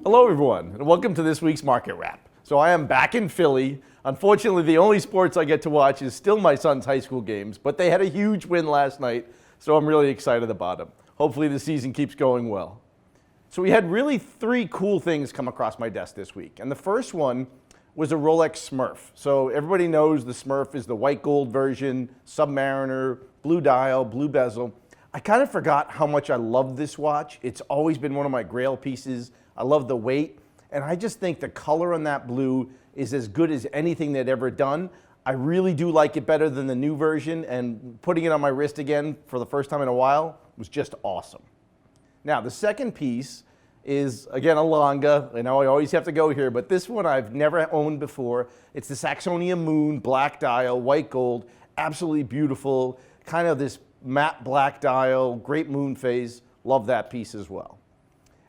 Hello everyone, and welcome to this week's Market Wrap. So I am back in Philly. Unfortunately, the only sports I get to watch is still my son's high school games, but they had a huge win last night, so I'm really excited about them. Hopefully the season keeps going well. So we had really three cool things come across my desk this week, and the first one was a Rolex Smurf. So everybody knows the Smurf is the white gold version, Submariner, blue dial, blue bezel. I kind of forgot how much I love this watch. It's always been one of my grail pieces. I love the weight, and I just think the color on that blue is as good as anything they'd ever done. I really do like it better than the new version, and putting it on my wrist again for the first time in a while was just awesome. Now, the second piece is, again, a Lange. I know I always have to go here, but this one I've never owned before. It's the Saxonia Moon, black dial, white gold, absolutely beautiful, kind of this matte black dial, great moon phase. Love that piece as well.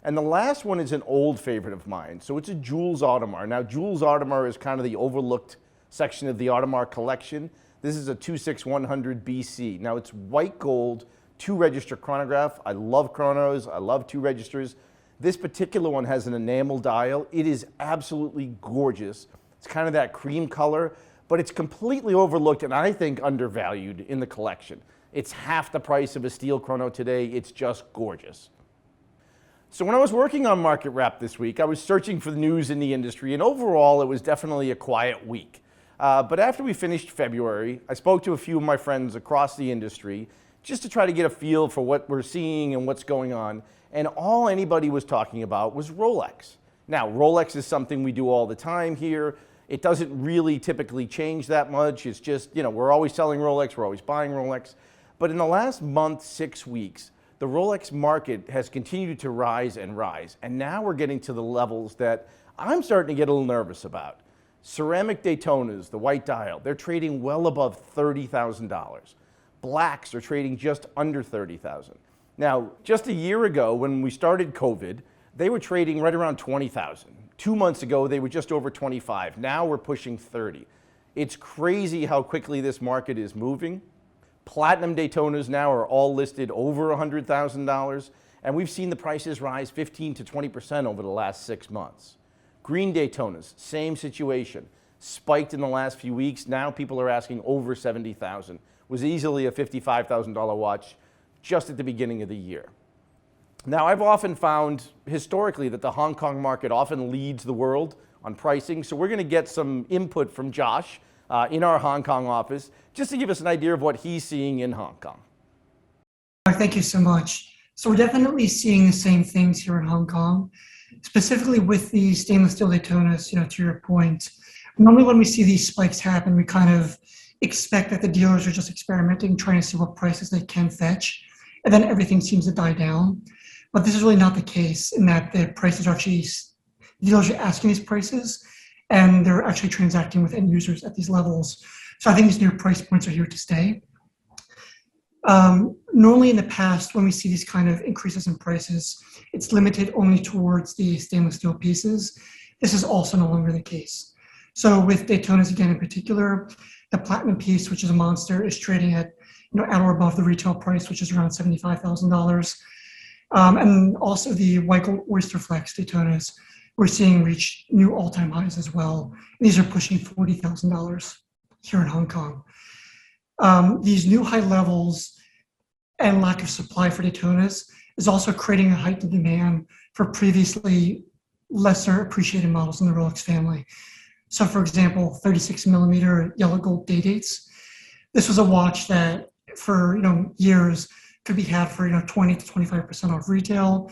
And the last one is an old favorite of mine. So it's a Jules Audemars. Now, Jules Audemars is kind of the overlooked section of the Audemars collection. This is a 26100 BC. Now, it's white gold, 2-register chronograph. I love chronos. I love 2 registers. This particular one has an enamel dial. It is absolutely gorgeous. It's kind of that cream color, but it's completely overlooked and I think undervalued in the collection. It's half the price of a steel chrono today. It's just gorgeous. So when I was working on Market Wrap this week, I was searching for the news in the industry, and overall it was definitely a quiet week. But after we finished February, I spoke to a few of my friends across the industry just to try to get a feel for what we're seeing and what's going on, and all anybody was talking about was Rolex. Now, Rolex is something we do all the time here. It doesn't really typically change that much. It's just, we're always selling Rolex, we're always buying Rolex. But in the last month, 6 weeks, the Rolex market has continued to rise, and now we're getting to the levels that I'm starting to get a little nervous about. Ceramic Daytonas, the white dial, they're trading well above $30,000. Blacks are trading just under $30,000. Now, just a year ago when we started COVID, they were trading right around $20,000. 2 months ago, they were just over $25,000. Now we're pushing $30,000. It's crazy how quickly this market is moving. Platinum Daytonas now are all listed over $100,000, and we've seen the prices rise 15 to 20% over the last 6 months. Green Daytonas, same situation. Spiked in the last few weeks. Now people are asking over $70,000. Was easily a $55,000 watch just at the beginning of the year. Now, I've often found historically that the Hong Kong market often leads the world on pricing, so we're going to get some input from Josh in our Hong Kong office, just to give us an idea of what he's seeing in Hong Kong. Thank you so much. So we're definitely seeing the same things here in Hong Kong, specifically with the stainless steel Daytonas, to your point. Normally when we see these spikes happen, we kind of expect that the dealers are just experimenting, trying to see what prices they can fetch, and then everything seems to die down. But this is really not the case, in that the prices are actually, the dealers are asking these prices, and they're actually transacting with end users at these levels. So I think these new price points are here to stay. Normally in the past, when we see these kind of increases in prices, it's limited only towards the stainless steel pieces. This is also no longer the case. So with Daytonas again in particular, the platinum piece, which is a monster, is trading at at or above the retail price, which is around $75,000. And also the white gold oyster flex Daytonas, we're seeing reach new all-time highs as well. These are pushing $40,000 here in Hong Kong. These new high levels and lack of supply for Daytonas is also creating a heightened demand for previously lesser appreciated models in the Rolex family. So for example, 36 millimeter yellow gold Day-Dates. This was a watch that for years could be had for 20 to 25% off retail.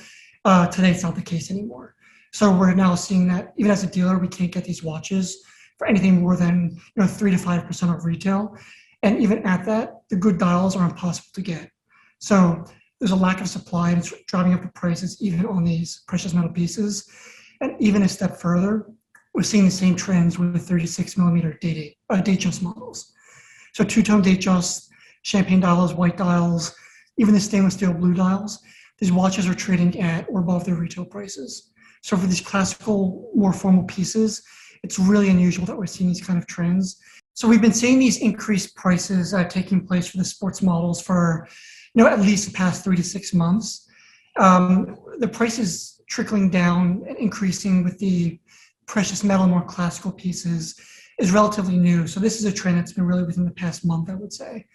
Today it's not the case anymore. So we're now seeing that even as a dealer, we can't get these watches for anything more than 3 to 5% of retail. And even at that, the good dials are impossible to get. So there's a lack of supply, and it's driving up the prices even on these precious metal pieces. And even a step further, we're seeing the same trends with the 36 millimeter Datejust models. So two-tone Datejusts, champagne dials, white dials, even the stainless steel blue dials, these watches are trading at or above their retail prices. So for these classical, more formal pieces, it's really unusual that we're seeing these kind of trends. So we've been seeing these increased prices taking place for the sports models for, at least the past 3 to 6 months. The prices trickling down and increasing with the precious metal, more classical pieces is relatively new. So this is a trend that's been really within the past month, I would say.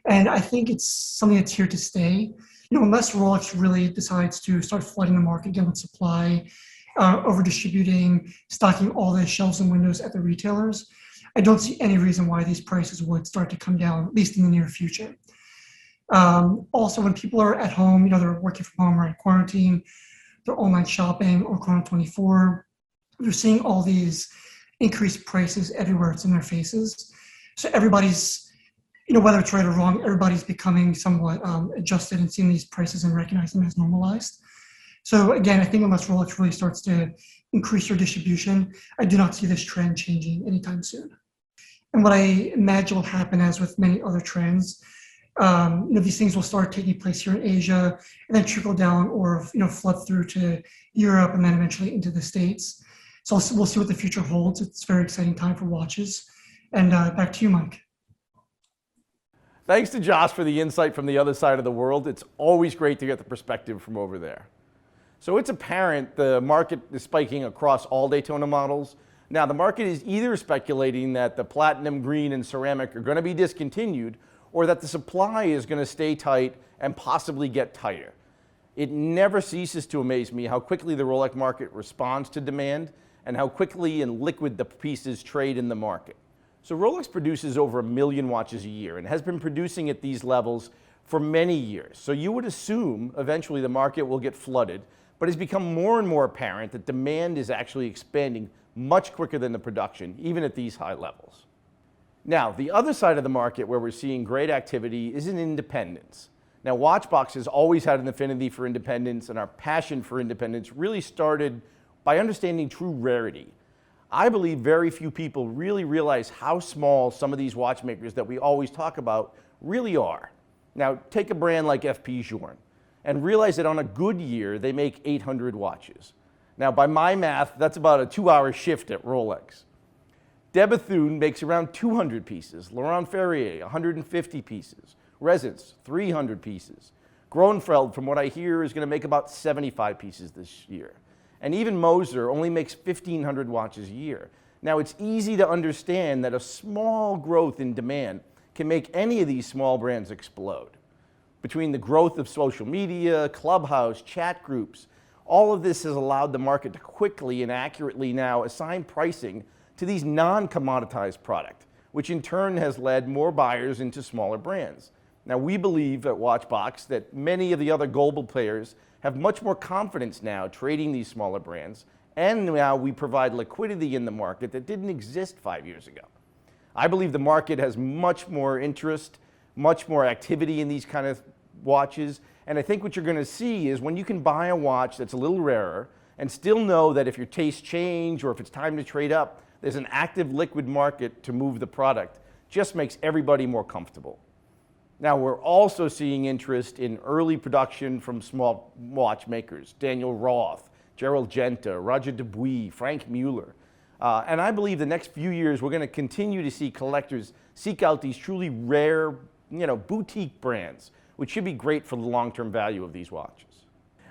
And I think it's something that's here to stay. Unless Rolex really decides to start flooding the market again with supply, over distributing, stocking all the shelves and windows at the retailers, I don't see any reason why these prices would start to come down, at least in the near future. Also, when people are at home, they're working from home or in quarantine, they're online shopping or Chrono 24, they're seeing all these increased prices everywhere. It's in their faces. So everybody's, whether it's right or wrong, everybody's becoming somewhat adjusted and seeing these prices and recognizing them as normalized. So again, I think unless Rolex really starts to increase their distribution, I do not see this trend changing anytime soon. And what I imagine will happen, as with many other trends, these things will start taking place here in Asia and then trickle down or flood through to Europe and then eventually into the States. So we'll see what the future holds. It's a very exciting time for watches. And back to you, Mike. Thanks to Josh for the insight from the other side of the world. It's always great to get the perspective from over there. So it's apparent the market is spiking across all Daytona models. Now, the market is either speculating that the platinum, green, and ceramic are going to be discontinued, or that the supply is going to stay tight and possibly get tighter. It never ceases to amaze me how quickly the Rolex market responds to demand and how quickly and liquid the pieces trade in the market. So Rolex produces over 1 million watches a year and has been producing at these levels for many years. So you would assume eventually the market will get flooded, but it's become more and more apparent that demand is actually expanding much quicker than the production, even at these high levels. Now, the other side of the market where we're seeing great activity is in independence. Now, WatchBox has always had an affinity for independence, and our passion for independence really started by understanding true rarity. I believe very few people really realize how small some of these watchmakers that we always talk about really are. Now, take a brand like FP Journe and realize that on a good year, they make 800 watches. Now, by my math, that's about a 2-hour shift at Rolex. De Bethune makes around 200 pieces, Laurent Ferrier, 150 pieces, Resence, 300 pieces. Groenfeld, from what I hear, is going to make about 75 pieces this year. And even Moser only makes 1,500 watches a year. Now, it's easy to understand that a small growth in demand can make any of these small brands explode. Between the growth of social media, Clubhouse, chat groups, all of this has allowed the market to quickly and accurately now assign pricing to these non-commoditized product, which in turn has led more buyers into smaller brands. Now, we believe at WatchBox that many of the other global players have much more confidence now trading these smaller brands, and now we provide liquidity in the market that didn't exist 5 years ago. I believe the market has much more interest, much more activity in these kind of watches, and I think what you're going to see is when you can buy a watch that's a little rarer and still know that if your tastes change or if it's time to trade up, there's an active liquid market to move the product, just makes everybody more comfortable. Now, we're also seeing interest in early production from small watchmakers, Daniel Roth, Gerald Genta, Roger Dubuis, Frank Mueller. And I believe the next few years, we're going to continue to see collectors seek out these truly rare, boutique brands, which should be great for the long-term value of these watches.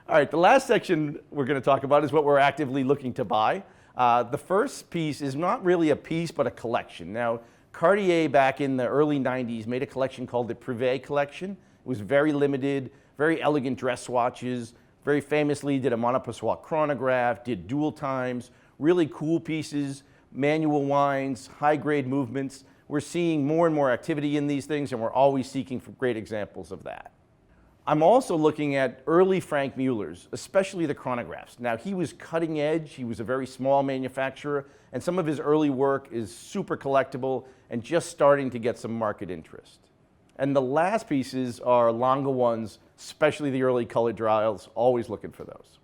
All right, the last section we're going to talk about is what we're actively looking to buy. The first piece is not really a piece, but a collection. Now, Cartier back in the early 90s made a collection called the Privé collection. It was very limited, very elegant dress watches, very famously did a monopostois chronograph, did dual times, really cool pieces, manual winds, high-grade movements. We're seeing more and more activity in these things, and we're always seeking for great examples of that. I'm also looking at early Frank Mueller's, especially the chronographs. Now, he was cutting edge, he was a very small manufacturer, and some of his early work is super collectible and just starting to get some market interest. And the last pieces are Lange ones, especially the early colored dials, always looking for those.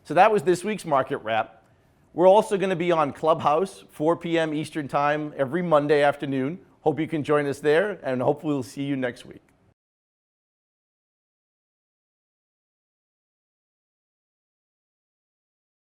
So that was this week's Market Wrap. We're also going to be on Clubhouse, 4 p.m. Eastern Time every Monday afternoon. Hope you can join us there, and hopefully we'll see you next week.